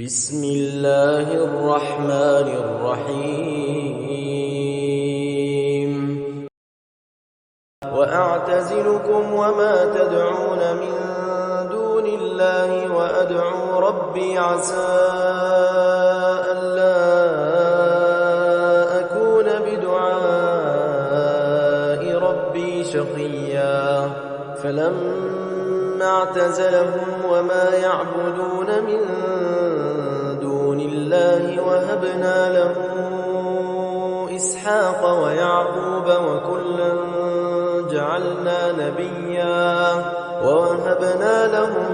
بسم الله الرحمن الرحيم وأعتزلكم وما تدعون من دون الله وأدعو ربي عسى ألا أكون بدعاء ربي شقيا فلما اعتزلهم وما يعبدون من دون الله وهبنا له إسحاق ويعقوب وكلا جعلنا نبيا ووهبنا لهم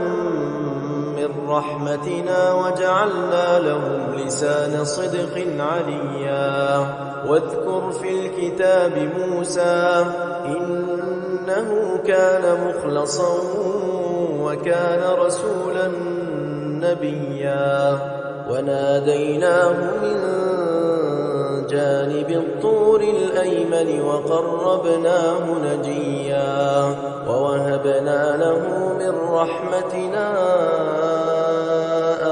من رحمتنا وجعلنا لهم لسان صدق عليا واذكر في الكتاب موسى إنه كان مخلصا وكان رسولا نبيا وناديناه من جانب الطور الأيمن وقربناه نجيا ووهبنا له من رحمتنا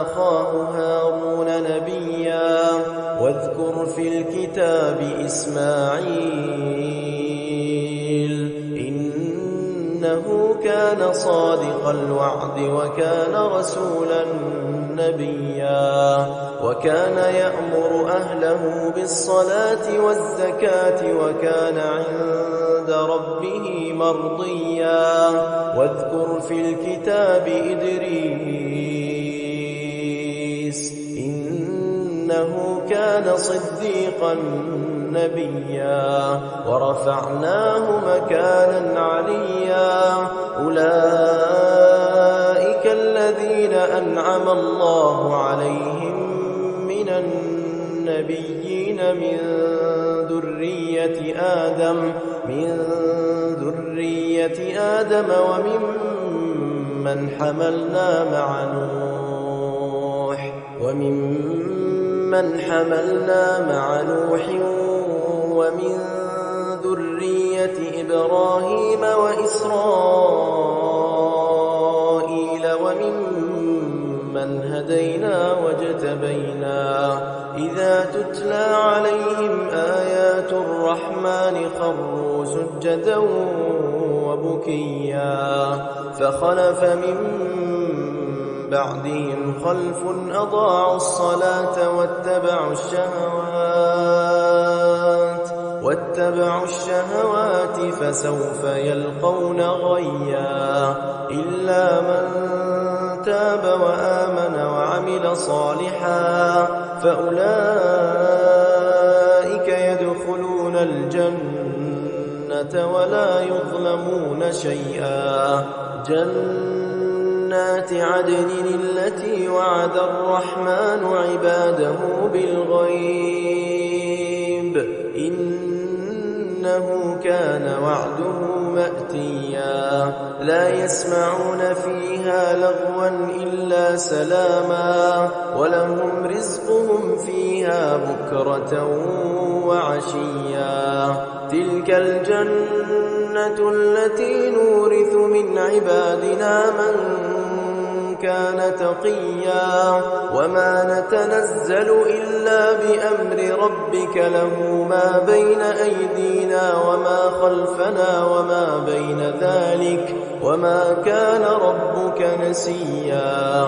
أخاه هارون نبيا واذكر في الكتاب إسماعيل إنه كان صادق الوعد وكان رسولا نبيا وكان يأمر أهله بالصلاة والزكاة وكان عند ربه مرضيا واذكر في الكتاب إدريس إنه كان صديقا نبيا ورفعناه مكانا عليا أولئك الذين أنعم الله عليهم من النبيين من ذرية آدم وممن حملنا مع نوح ومن ذرية إبراهيم وإسرائيل وممن هدينا واجتبينا إذا تتلى عليهم آيات الرحمن خروا سجدا وبكيا فخلف من بعدهم خلف أضاعوا الصلاة واتبعوا الشهوات فسوف يلقون غيا إلا من تاب وآمن وعمل صالحا فأولئك يدخلون الجنة ولا يظلمون شيئا جنات عدن التي وعد الرحمن عباده بالغيب إنه كان وعده مأتيا لا يسمعون فيها لغوا إلا سلاما ولهم رزقهم فيها بكرة وعشيا تلك الجنة التي نورث من عبادنا من كان تقيا وما نتنزل إلا بأمر ربك له ما بين أيدينا وما خلفنا وما بين ذلك وما كان ربك نسيا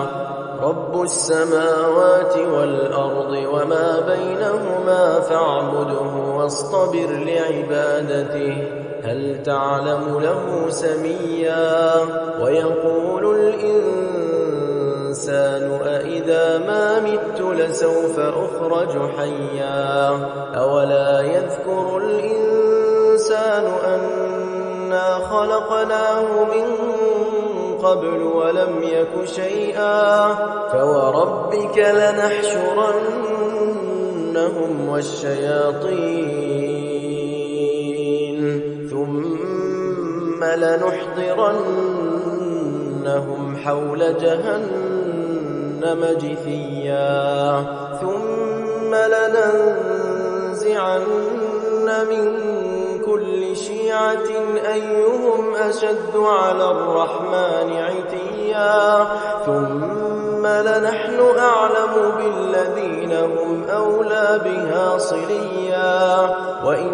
رب السماوات والأرض وما بينهما فاعبده واصطبر لعبادته هل تعلم له سميا ويقول الإنسان أإذا ما مت لسوف أخرج حيا أولا يذكر الإنسان أنا خلقناه من قبل ولم يك شيئا فوربك لنحشرنهم والشياطين ثم لنحضرنهم حول جهنم جثيا ثم لننزعن من كل شيعة أيهم أشد على الرحمن عتيا ثم ثم لنحن أعلم بالذين هم أولى بها صليا وإن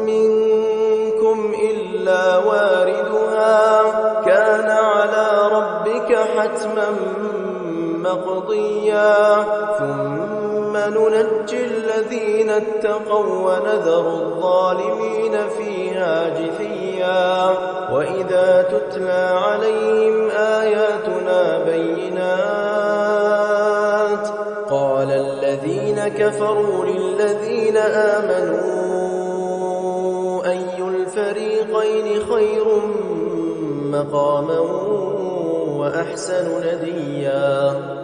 منكم إلا واردها كان على ربك حتما مقضيا ثم ننجي الذين اتقوا ونذر الظالمين فيها جثيا وإذا تتلى عليهم آياتنا بينات قال الذين كفروا للذين آمنوا أي الفريقين خير مقاما وأحسن نديا